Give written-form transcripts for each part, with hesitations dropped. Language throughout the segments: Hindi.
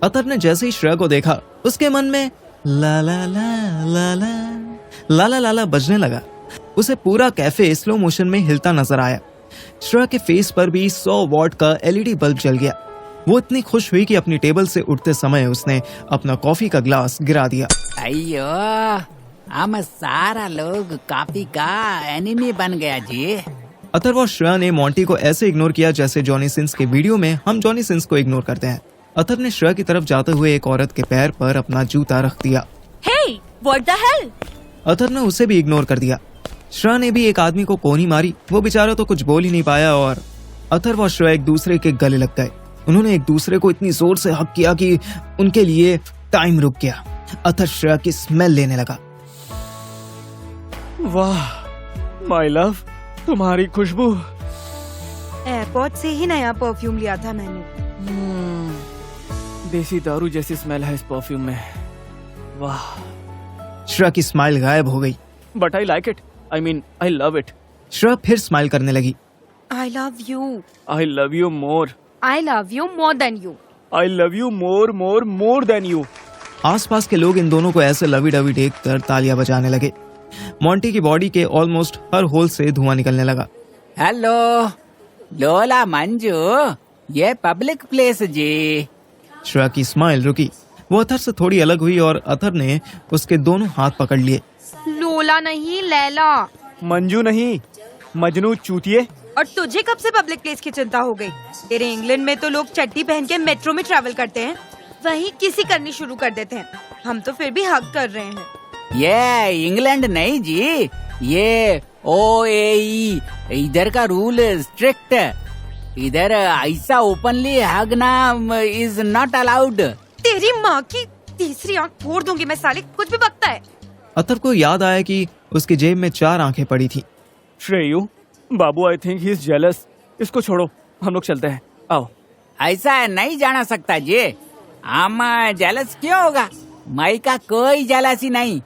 अतर ने जैसे ही श्रेया को देखा उसके मन में ला ला ला ला ला ला ला ला ला बजने लगा। उसे पूरा कैफे स्लो मोशन में हिलता नजर आया। श्रेया के फेस पर भी 100 वॉट का एलईडी बल्ब जल गया। वो इतनी खुश हुई कि अपनी टेबल से उठते समय उसने अपना कॉफी का ग्लास गिरा दिया। अयो, हम सारा लोग कॉफी का एनिमी बन गया जी। अतर व श्रेया ने मोंटी को ऐसे इग्नोर किया जैसे जॉनी सिंस के वीडियो में हम जॉनी सिंस को इग्नोर करते हैं। अतर ने श्रेया की तरफ जाते हुए एक औरत के पैर पर अपना जूता रख दिया। Hey, what the hell? अतर ने उसे भी इग्नोर कर दिया। श्रेया ने भी एक आदमी को कोनी मारी। वो बेचारा तो कुछ बोल ही नहीं पाया और अतर व श्रेया एक दूसरे के गले लग गए। उन्होंने एक दूसरे को इतनी जोर से हक किया कि उनके लिए टाइम रुक गया। अतर श्रेया की स्मेल लेने लगा। वाह माय लव, तुम्हारी खुशबू। एयरपोर्ट से ही नया परफ्यूम लिया था मैंने। देसी दारू जैसी स्मेल है इस परफ्यूम में। वाह। श्रेया की स्माइल गायब हो गई। But I like it, I mean I love it. Shreya फिर स्माइल करने लगी। I love you. I love you more. I love you more than you. I love you more more more than you. आसपास के लोग इन दोनों को ऐसे लवी डवी देखकर तालियां बजाने लगे। मोंटी की बॉडी के ऑलमोस्ट हर होल से धुआं निकलने लगा। हेलो लोला मंजू, ये पब्लिक प्लेस जी। श्रेया की स्माइल रुकी। वो अतर से थोड़ी अलग हुई और अतर ने उसके दोनों हाथ पकड़ लिए। लोला नहीं, लैला। मंजू नहीं, मजनू चूतिए। और तुझे कब से पब्लिक प्लेस की चिंता हो गई? तेरे इंग्लैंड में तो लोग चड्डी पहन के मेट्रो में ट्रैवल करते हैं, वहीं किसी करनी शुरू कर देते हैं। हम तो फिर भी हक कर रहे हैं। ये इंग्लैंड नहीं जी, ये OAE। इधर का रूल स्ट्रिक्ट। इधर ऐसा ओपनली हगना इज नॉट अलाउड। तेरी माँ की तीसरी आंख फोड़ दूंगी मैं, साले कुछ भी बकता है। अतर को याद आया कि उसकी जेब में 4 आंखें पड़ी थी। श्रेयू, बाबू I think he is jealous. इसको छोड़ो, हम लोग चलते हैं। आओ। ऐसा नहीं जाना सकता जी। हम जेलस क्यों होगा? मई का कोई जेलसी नहीं।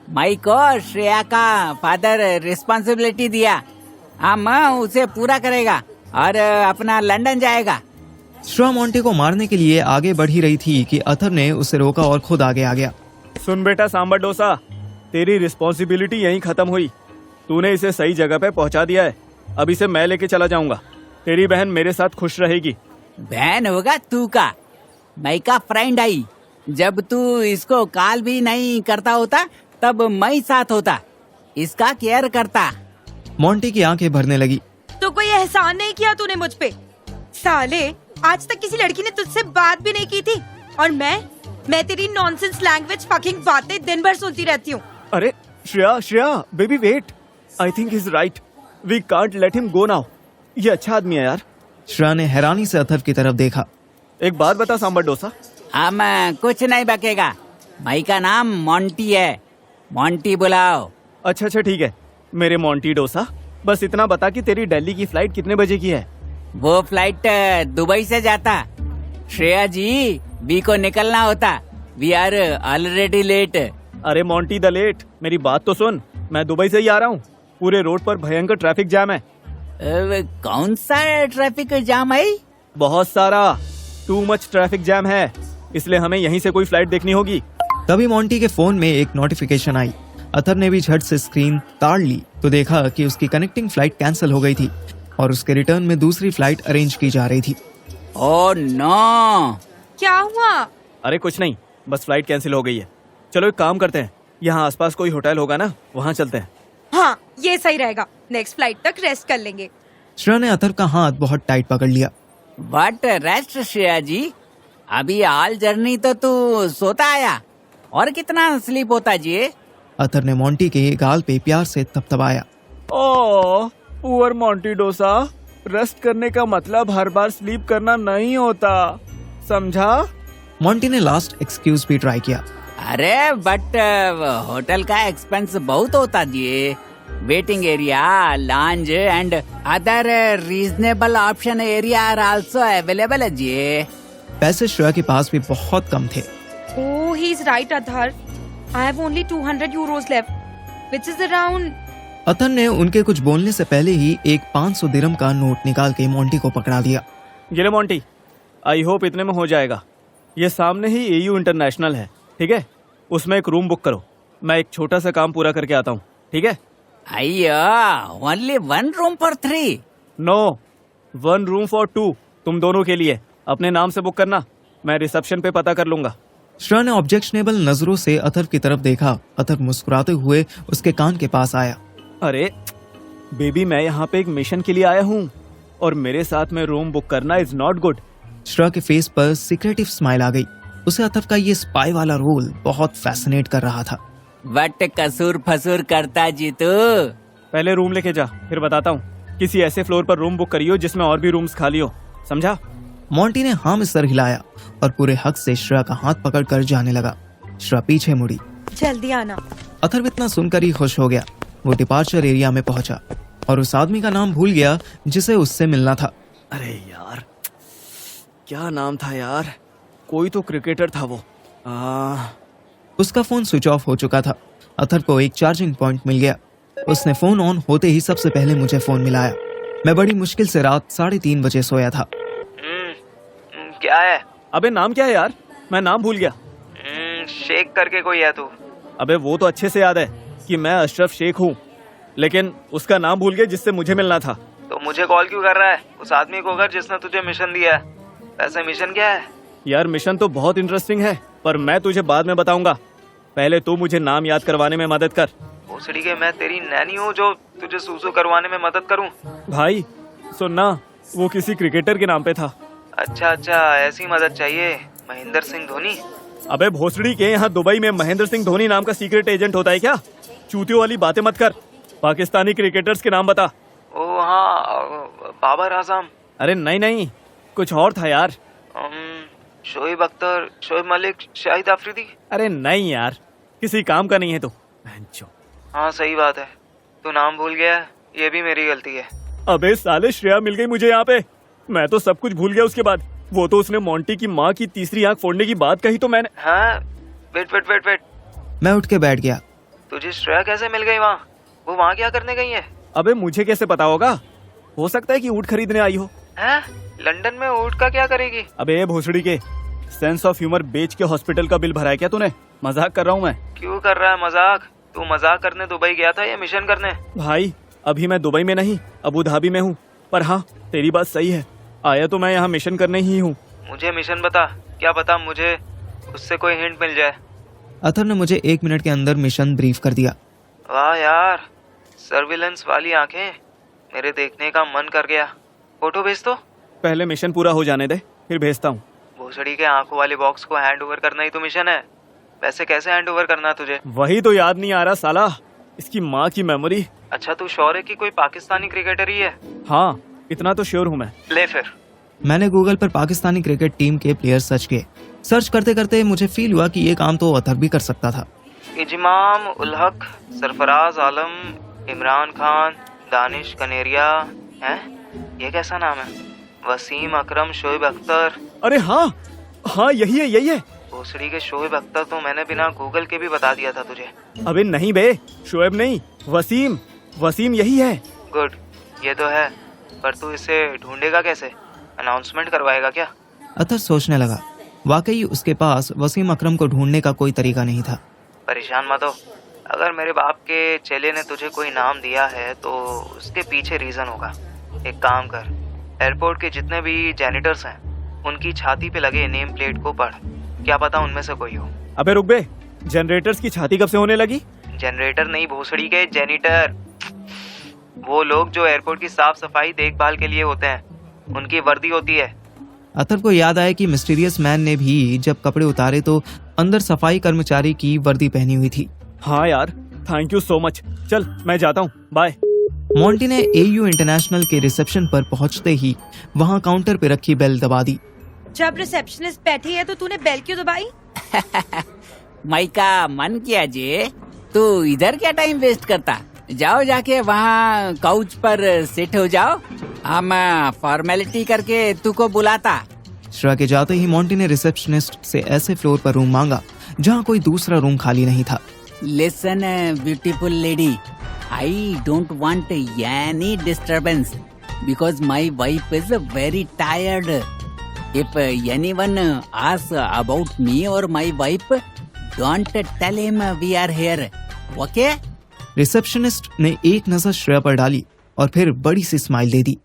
मई को श्रेया का फादर रिस्पॉन्सिबिलिटी दिया, हम उसे पूरा करेगा और अपना लंदन जाएगा। श्रेया मोंटी को मारने के लिए आगे बढ़ ही रही थी कि अतर ने उसे रोका और खुद आगे आ गया। सुन बेटा सांबर डोसा, तेरी रिस्पॉन्सिबिलिटी यहीं खत्म हुई। तूने इसे सही जगह पे पहुंचा दिया है। अब इसे मैं लेके चला जाऊंगा। तेरी बहन मेरे साथ खुश रहेगी। बहन होगा तू का, मई का फ्रेंड आई। जब तू इसको कॉल भी नहीं करता होता तब मैं साथ होता, इसका केयर करता। मोंटी की आंखें भरने लगी। तो कोई एहसान नहीं किया तूने मुझ पे? साले, आज तक किसी लड़की ने तुझसे बात भी नहीं की थी और मैं तेरी नॉनसेंस लैंग्वेज फकिंग बातें दिन भर सुनती रहती हूँ। अरे Shreya baby wait, I think he is right. We can't let him go now. ये अच्छा आदमी है यार। श्रेया ने हैरानी से अतर की तरफ देखा। एक बात बता सांबर डोसा। हम कुछ नहीं बकेगा। मई का नाम मोंटी है, मोंटी बुलाओ। अच्छा ठीक है मेरे मोंटी डोसा, बस इतना बता कि तेरी दिल्ली की फ्लाइट कितने बजे की है? वो फ्लाइट दुबई से जाता। श्रेया जी, वी को निकलना होता। We are already late. अरे मोंटी द लेट, मेरी बात तो सुन। मैं दुबई से ही आ रहा हूँ। पूरे रोड पर भयंकर ट्रैफिक जाम है। कौन सा ट्रैफिक जाम है? बहुत सारा, टू मच ट्रैफिक जैम है, इसलिए हमें यहीं से कोई फ्लाइट देखनी होगी। तभी मोंटी के फोन में एक नोटिफिकेशन आई। अतर ने भी झट से स्क्रीन ताड़ ली तो देखा कि उसकी कनेक्टिंग फ्लाइट कैंसिल हो गई थी और उसके रिटर्न में दूसरी फ्लाइट अरेंज की जा रही थी। Oh no! क्या हुआ? अरे कुछ नहीं, बस फ्लाइट कैंसिल हो गई है। चलो एक काम करते हैं, यहाँ आसपास कोई होटल होगा ना, वहाँ चलते हैं। हाँ, ये सही रहेगा। नेक्स्ट फ्लाइट तक रेस्ट कर लेंगे। श्रेया ने अतर का हाथ बहुत टाइट पकड़ लिया। बट रेस्ट श्रेया जी, अभी ऑल जर्नी तो तू सोता आया, और कितना स्लीप होता जी? अतर ने मोंटी के गाल पे प्यार से थपथपाया। ओह पुअर मोंटी डोसा, रेस्ट करने का मतलब हर बार स्लीप करना नहीं होता, समझा? मोंटी ने लास्ट एक्सक्यूज भी ट्राई किया। अरे बट होटल का एक्सपेंस बहुत होता जी। Waiting area, lounge and other reasonable option area are also available है जी। पैसे श्रेया के पास भी बहुत कम थे। Oh, he's right, Adhar. I have only 200 euros left, which is around... अतर ने उनके कुछ बोलने से पहले ही एक 500 दिरहम का नोट निकाल के मोंटी को पकड़ा दिया। ये ले मोंटी, आई होप इतने में हो जाएगा। ये सामने ही एयू इंटरनेशनल है, ठीक है? उसमें एक रूम बुक करो, मैं एक छोटा सा काम पूरा करके आता हूँ, ठीक है? अయ్యో only 1 room for 3। No, 1 room for 2, तुम दोनों के लिए। अपने नाम से बुक करना, मैं रिसेप्शन पे पता कर लूंगा। श्रेया ने ऑब्जेक्शनेबल नजरों से अथर्व की तरफ देखा। अथर्व मुस्कुराते हुए उसके कान के पास आया। अरे बेबी, मैं यहाँ पे एक मिशन के लिए आया हूँ और मेरे साथ में रूम बुक करना इज नॉट गुड। श्रेया के फेस पर सीक्रेटिव स्माइल आ गई। उसे अथर्व का ये स्पाई वाला रोल बहुत फैसिनेट कर रहा था। वट कसूर फसूर करता जी तू। पहले रूम लेके जा, फिर बताता हूँ। किसी ऐसे फ्लोर पर रूम बुक करियो जिसमें और भी रूम्स खाली हो, समझा? मोंटी ने हाँ में सर हिलाया और पूरे हक से श्रेया का हाथ पकड़कर जाने लगा। श्रेया पीछे मुड़ी। जल्दी आना। अथर्व इतना सुनकर ही खुश हो गया। वो डिपार्चर एरिया में पहुंचा और उस आदमी का नाम भूल गया जिसे उससे मिलना था। अरे यार, क्या नाम था यार? कोई तो क्रिकेटर था वो। उसका फोन स्विच ऑफ हो चुका था। अथर्व को एक चार्जिंग पॉइंट मिल गया। उसने फोन ऑन होते ही सबसे पहले मुझे फोन मिलाया। मैं बड़ी मुश्किल से रात 3:30 बजे सोया था। क्या है? अबे नाम क्या है यार? मैं नाम भूल गया। शेख करके कोई है तू? अबे वो तो अच्छे से याद है कि मैं अशरफ शेख हूँ, लेकिन उसका नाम भूल गया जिससे मुझे मिलना था। तो मुझे कॉल क्यों कर रहा है? उस आदमी को कर जिसने तुझे मिशन दिया है। वैसे मिशन क्या है? यार मिशन तो बहुत इंटरेस्टिंग है, पर मैं तुझे बाद में बताऊंगा। पहले तू मुझे नाम याद करवाने में मदद कर। भोसड़ी के मैं तेरी नैनी हूँ जो तुझे सूसू करवाने में मदद करूँ? भाई सुनना, वो किसी क्रिकेटर के नाम पे था। अच्छा, ऐसी मदद चाहिए। महेंद्र सिंह धोनी? अबे भोसड़ी के, यहाँ दुबई में महेंद्र सिंह धोनी नाम का सीक्रेट एजेंट होता है क्या? चूतियों वाली बातें मत कर। पाकिस्तानी क्रिकेटर्स के नाम बता। ओ हाँ, बाबर आजम। अरे नहीं, कुछ और था यार। शोएब अख्तर, शोएब मलिक, शाहिद अफरीदी? अरे नहीं यार, किसी काम का नहीं है तो। हाँ सही बात है, तू नाम भूल गया, ये भी मेरी गलती है। अबे साले, श्रेया मिल गई मुझे यहाँ पे। मैं तो सब कुछ भूल गया उसके बाद। वो तो उसने मोंटी की माँ की तीसरी आंख फोड़ने की बात कही तो मैंने। हाँ, वेट। मैं उठ के बैठ गया। तुझे श्रेया कैसे मिल गई वहाँ? वो वहाँ क्या करने गई है? अबे मुझे कैसे पता होगा? हो सकता है कि ऊँट खरीदने आई हो। हैं? लंदन में ऊँट का क्या करेगी? अबे भोसड़ी के, सेंस ऑफ ह्यूमर बेच के हॉस्पिटल का बिल भरा है क्या तूने? मजाक कर रहा हूँ मैं। क्यों कर रहा है मजाक? तू मजाक करने दुबई गया था या मिशन करने? भाई अभी मैं दुबई में नहीं, अबू धाबी में हूँ। पर हाँ, तेरी बात सही है, आया तो मैं यहाँ मिशन करने ही हूँ। मुझे मिशन बता, क्या पता मुझे उससे कोई हिंट मिल जाए। अथर्व ने मुझे 1 मिनट के अंदर मिशन ब्रीफ कर दिया। वाह यार, सर्विलेंस वाली आंखें, मेरे देखने का मन कर गया। फोटो भेज तो। पहले मिशन पूरा हो जाने दे, फिर भेजता हूँ। भोसड़ी के आंखों वाले बॉक्स को हैंड ओवर करना ही तो मिशन है। वैसे कैसे हैंड ओवर करना तुझे? वही तो याद नहीं आ रहा साला, इसकी माँ की मेमोरी। अच्छा, तू श्योर है कि कोई पाकिस्तानी क्रिकेटर ही है? हाँ, इतना तो श्योर हूँ मैं। ले फिर। मैंने गूगल पर पाकिस्तानी क्रिकेट टीम के प्लेयर सर्च किए। सर्च करते करते मुझे फील हुआ कि ये काम तो अथर्व भी कर सकता था। इजमाम उल हक, सरफराज आलम, इमरान खान, दानिश कनेरिया। हैं? ये कैसा नाम है? वसीम अकरम, शोएब अख्तर। अरे हाँ, यही है। भोसड़ी के शोएब अख्तर तो मैंने बिना गूगल के भी बता दिया था तुझे। अबे नहीं बे, शोएब नहीं, वसीम यही है। गुड, ये तो है, पर तू इसे ढूंढेगा कैसे? अनाउंसमेंट करवाएगा क्या? अथर्व सोचने लगा। वाकई उसके पास वसीम अकरम को ढूंढने का कोई तरीका नहीं था। परेशान मत हो, अगर मेरे बाप के चेले ने तुझे कोई नाम दिया है तो उसके पीछे रीजन होगा। एक काम कर, एयरपोर्ट के जितने भी जैनिटर्स हैं उनकी छाती पे लगे नेम प्लेट को पढ़, क्या पता उनमें से कोई हो। अबे रुक बे, जनरेटर्स की छाती कब से होने लगी? जनरेटर नहीं भोसड़ी के, जेनिटर। वो लोग जो एयरपोर्ट की साफ सफाई देखभाल के लिए होते हैं, उनकी वर्दी होती है। अथर्व को याद आया कि मिस्टीरियस मैन ने भी जब कपड़े उतारे तो अंदर सफाई कर्मचारी की वर्दी पहनी हुई थी। हाँ यार, थैंक यू सो मच। चल मैं जाता हूँ, बाय। मोंटी ने एयू इंटरनेशनल के रिसेप्शन पर पहुंचते ही वहां काउंटर पे रखी बेल दबा दी। जब रिसेप्शनिस्ट बैठी है तो तूने बेल क्यों दबाई? माई का मन किया जे, तू इधर क्या टाइम वेस्ट करता? जाओ जाके वहाँ काउच पर सेट हो जाओ, हम फॉर्मेलिटी करके तुको बुलाता। श्रेया के जाते ही मोंटी ने रिसेप्शनिस्ट से ऐसे फ्लोर पर रूम मांगा जहां कोई दूसरा रूम खाली नहीं था। Listen beautiful lady, I don't want any disturbance because my wife is very tired. If anyone asks about me or my wife, don't tell him we are here. Okay? Receptionist ने एक नजर श्रेया पर डाली और फिर बड़ी सी स्माइल दे दी।